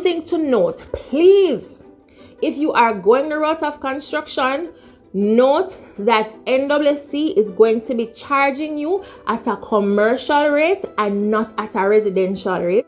Thing to note, please, if you are going the route of construction, note that NWC is going to be charging you at a commercial rate and not at a residential rate.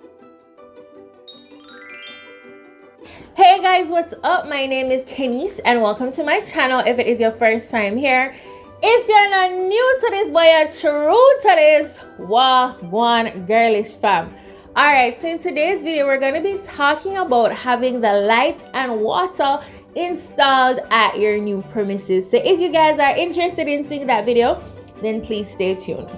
Hey guys, what's up? My name is Kenise and welcome to my channel. If it is your first time here, if you're not new to this but you're true to this, one girlish fam. Alright, so in today's video we're going to be talking about having the light and water installed at your new premises. So if you guys are interested in seeing that video, then please stay tuned.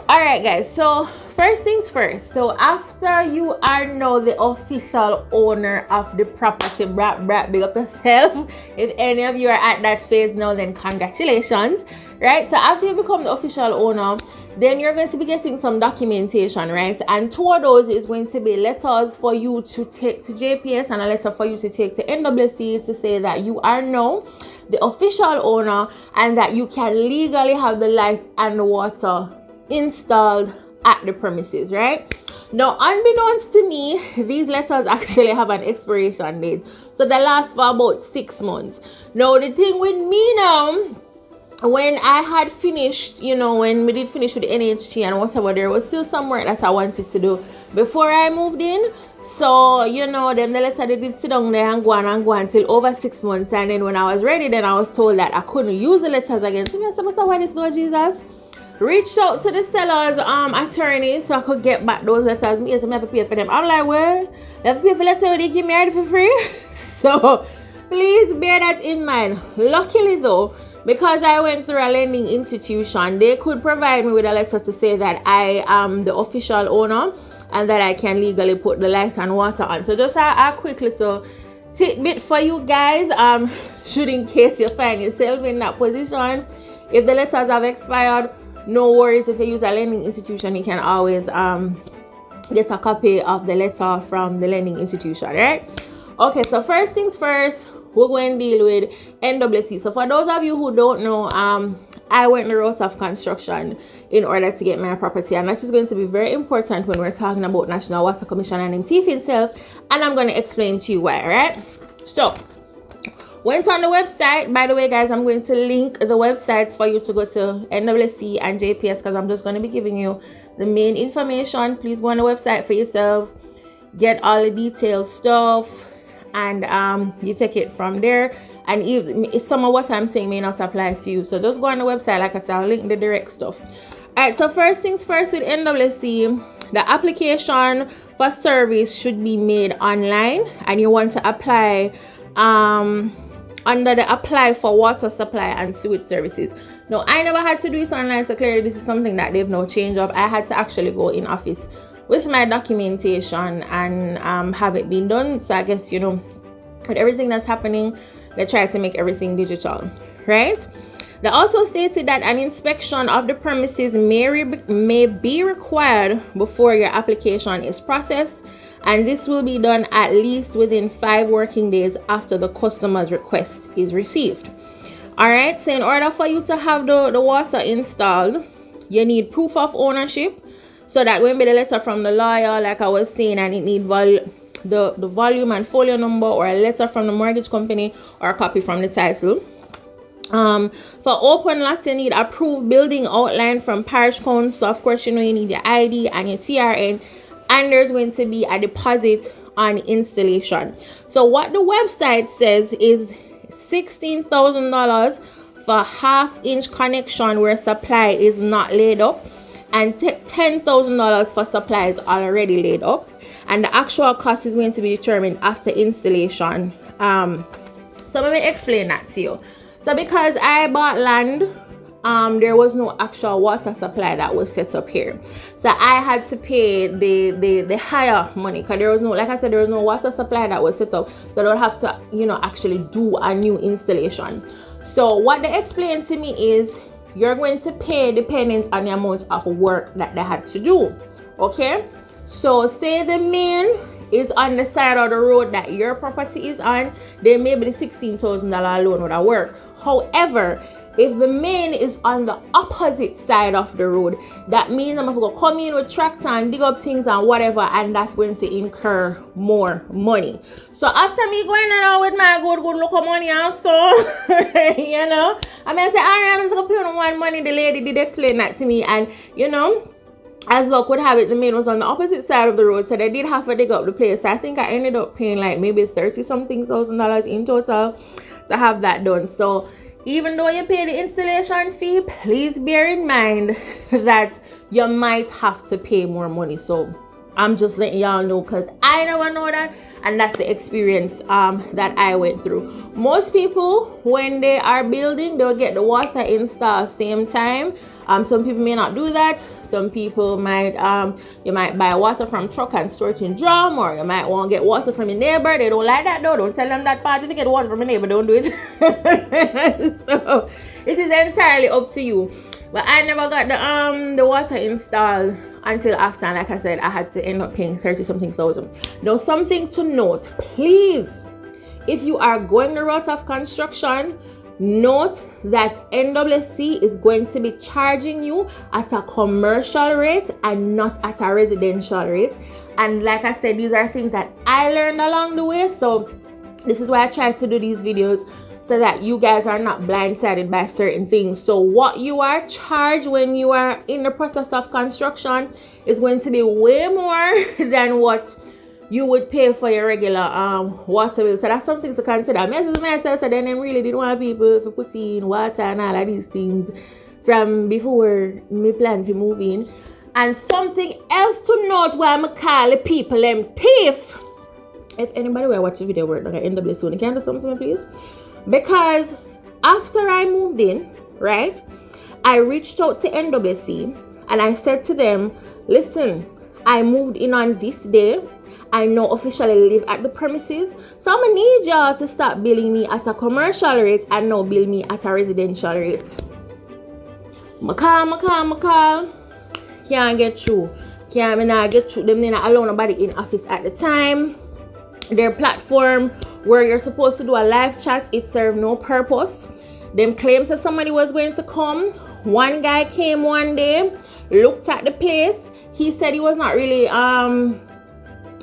Alright guys, so first things first. So after you are now the official owner of the property, big up yourself. If any of you are at that phase now, then congratulations. Right, so after you become the official owner, then you're going to be getting some documentation, right? And two of those is going to be letters for you to take to JPS and a letter for you to take to NWC to say that you are now the official owner and that you can legally have the light and the water installed at the premises, right? Now, unbeknownst to me, these letters actually have an expiration date, so they last for about 6 months. Now, the thing with me now, when I had finished, when we did finish with the NHT and whatever, there was still some work that I wanted to do before I moved in. So, them the letter, they did sit down there and go on till over 6 months. And then when I was ready, then I was told that I couldn't use the letters again. So I said, but why this, Lord Jesus? Reached out to the seller's attorney so I could get back those letters. Me, so I have to pay for them. I'm like, well, I have to pay for letters when they give me already for free. So, please bear that in mind. Luckily though, because I went through a lending institution, they could provide me with a letter to say that I am the official owner and that I can legally put the lights and water on. So just a quick little tidbit for you guys, should in case you find yourself in that position. If the letters have expired, no worries. If you use a lending institution, you can always get a copy of the letter from the lending institution, right? Okay, so first things first, we're going to deal with NWC. So for those of you who don't know, I went the route of construction in order to get my property, and that is going to be very important when we're talking about National Water Commission and MTF itself, and I'm going to explain to you why, right? So went on the website. By the way guys, I'm going to link the websites for you to go to NWC and JPS because I'm just going to be giving you the main information. Please go on the website for yourself, get all the detailed stuff, and you take it from there. And if some of what I'm saying may not apply to you, so just go on the website. Like I said, I'll link the direct stuff. All right, so first things first with NWC, the application for service should be made online, and you want to apply under the apply for water supply and sewage services. Now, I never had to do it online, so clearly this is something that they've now changed up. I had to actually go in office with my documentation and have it been done. So I guess, with everything that's happening, they try to make everything digital, right? They also stated that an inspection of the premises may be required before your application is processed, and this will be done at least within 5 working days after the customer's request is received. All right, so in order for you to have the water installed, you need proof of ownership. So that when be the letter from the lawyer, like I was saying, and it need the volume and folio number, or a letter from the mortgage company, or a copy from the title. For open lots, you need approved building outline from parish council. Of course, you need your ID and your TRN, and there's going to be a deposit on installation. So what the website says is $16,000 for half-inch connection where supply is not laid up, and $10,000 for supplies already laid up, and the actual cost is going to be determined after installation. So let me explain that to you. So because I bought land, there was no actual water supply that was set up here, so I had to pay the higher money because there was no, like I said, there was no water supply that was set up, so I don't have to actually do a new installation. So what they explained to me is you're going to pay depending on the amount of work that they had to do. Okay, so say the main is on the side of the road that your property is on, then maybe the $16,000 loan would have worked. However, If the main is on the opposite side of the road, that means I'm going to come in with tractor and dig up things and whatever, and that's going to incur more money. So after me going on with my good look of money also, you know, I mean, I say, all right, I'm just going to pay on one money. The lady did explain that to me, and you know, as luck would have it, the main was on the opposite side of the road, so they did have to dig up the place. So I think I ended up paying like maybe $30-something thousand in total to have that done. So even though you pay the installation fee, please bear in mind that you might have to pay more money. So I'm just letting y'all know, because I never know that, and that's the experience that I went through. Most people, when they are building, they'll get the water installed same time. Some people may not do that. Some people might you might buy water from truck and store it in drum, or you might want to get water from your neighbor. They don't like that though. Don't tell them that part. If you get water from a neighbor, don't do it. So it is entirely up to you. But I never got the water installed until after, and like I said, I had to end up paying $30-something thousand. Now, something to note, please, if you are going the route of construction, note that NWC is going to be charging you at a commercial rate and not at a residential rate. And like I said, these are things that I learned along the way. So this is why I try to do these videos, so that you guys are not blindsided by certain things. So what you are charged when you are in the process of construction is going to be way more than what you would pay for your regular water bill. So that's something to consider. Myself, so then I really didn't want people to put in water and all of these things from before me plan to move in. And something else to note, why I call the people them thief. If anybody will watch the video, we're gonna end up this soon. Can you do something for me, please? Because after I moved in, right, I reached out to NWC and I said to them, listen, I moved in on this day. I now officially live at the premises. So I'm gonna need y'all to stop billing me at a commercial rate and now bill me at a residential rate. Call. Can't get through. Not get through. Them not allow nobody in office at the time. Their platform where you're supposed to do a live chat, it served no purpose. Them claims that somebody was going to come. One guy came one day, looked at the place. He said he was not really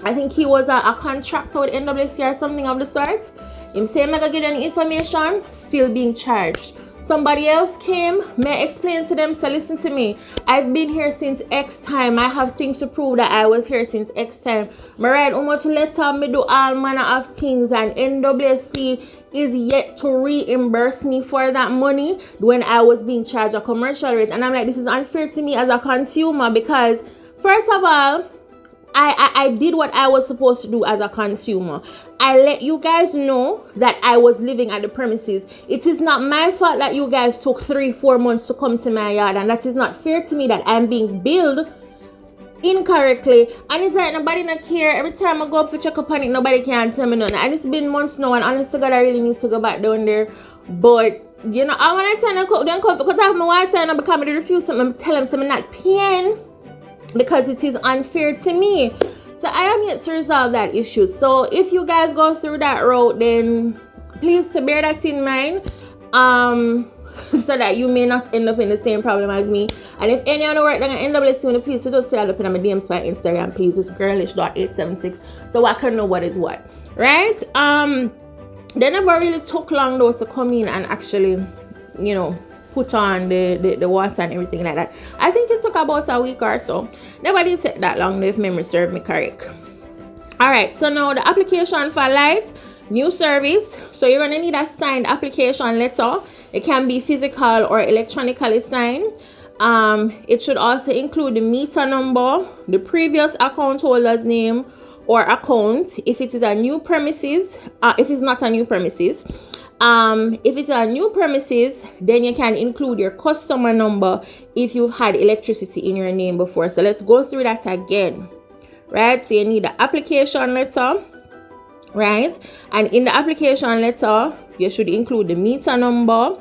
I think he was a contractor with NWC or something of the sort. Him saying I gotta get any information, still being charged. Somebody else came, may explain to them, so listen to me. I've been here since X time. I have things to prove that I was here since X time. I write how much letter, me do all manner of things, and NWC is yet to reimburse me for that money when I was being charged a commercial rate. And I'm like, this is unfair to me as a consumer, because first of all, I did what I was supposed to do as a consumer. I let you guys know that I was living at the premises. It is not my fault that you guys took 3-4 months to come to my yard, and that is not fair to me that I'm being billed incorrectly. And it's like nobody not care. Every time I go up for check up on it, nobody can tell me nothing. And it's been months now, and honest to God, I really need to go back down there. But you know, I want to tell them don't come because I have my water and I become to refuse something. Tell them something not paying, because it is unfair to me. So I am yet to resolve that issue. So if you guys go through that route, then please to bear that in mind, so that you may not end up in the same problem as me. And if any other work that I end up listening, please just set up in my DMs by Instagram, please. It's girlish.876, so I can know what is what, right? They never really took long though to come in and actually, you know, put on the water and everything like that. I think it took about a week or so. Never did take that long if memory serves me correct. Alright, so now the application for light, new service. So you're gonna need a signed application letter. It can be physical or electronically signed. It should also include the meter number, the previous account holder's name or account if it is a new premises, if it's not a new premises. If it's a new premises, then you can include your customer number if you've had electricity in your name before. So let's go through that again, right? So you need the application letter, right? And in the application letter, you should include the meter number,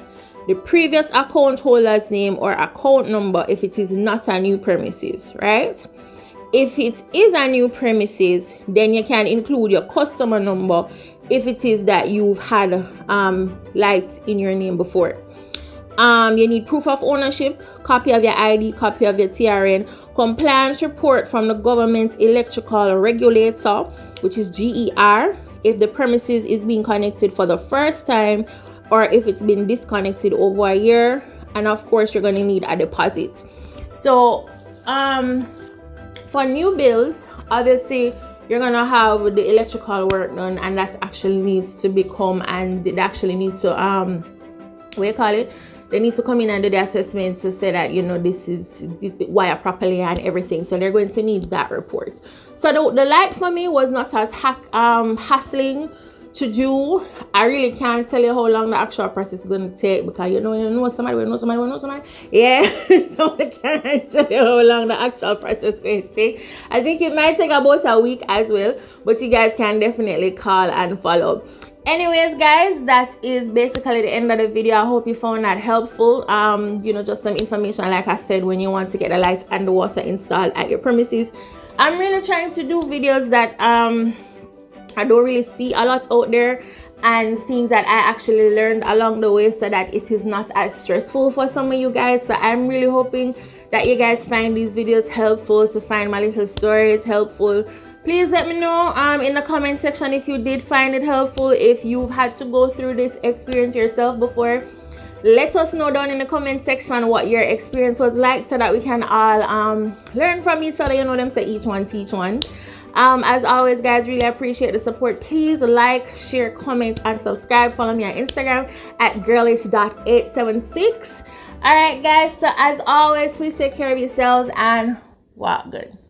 the previous account holder's name or account number if it is not a new premises, right? If it is a new premises, then you can include your customer number if it is that you've had light in your name before. You need proof of ownership, copy of your ID, copy of your TRN, compliance report from the government electrical regulator, which is GER, if the premises is being connected for the first time or if it's been disconnected over a year, and of course you're going to need a deposit. So for new bills, obviously you're gonna have the electrical work done, and that actually needs to become, and they actually need to what you call it, they need to come in and do the assessment to say that, you know, this is wired properly and everything. So they're going to need that report. So the light for me was not as hassling to do. I really can't tell you how long the actual process is going to take, because you know somebody. Yeah. So I can't tell you how long the actual process is going to take. I think it might take about a week as well, but you guys can definitely call and follow. Anyways, guys, that is basically the end of the video. I hope you found that helpful. You know, just some information, like I said, when you want to get the lights and the water installed at your premises. I'm really trying to do videos that I don't really see a lot out there, and things that I actually learned along the way, so that it is not as stressful for some of you guys. So I'm really hoping that you guys find these videos helpful, to find my little stories helpful. Please let me know in the comment section if you did find it helpful, if you've had to go through this experience yourself before. Let us know down in the comment section what your experience was like, so that we can all learn from each other. You know them say each one teach one. As always, guys, really appreciate the support. Please like, share, comment, and subscribe. Follow me on Instagram at girlish.876. All right, guys, so as always, please take care of yourselves and walk good.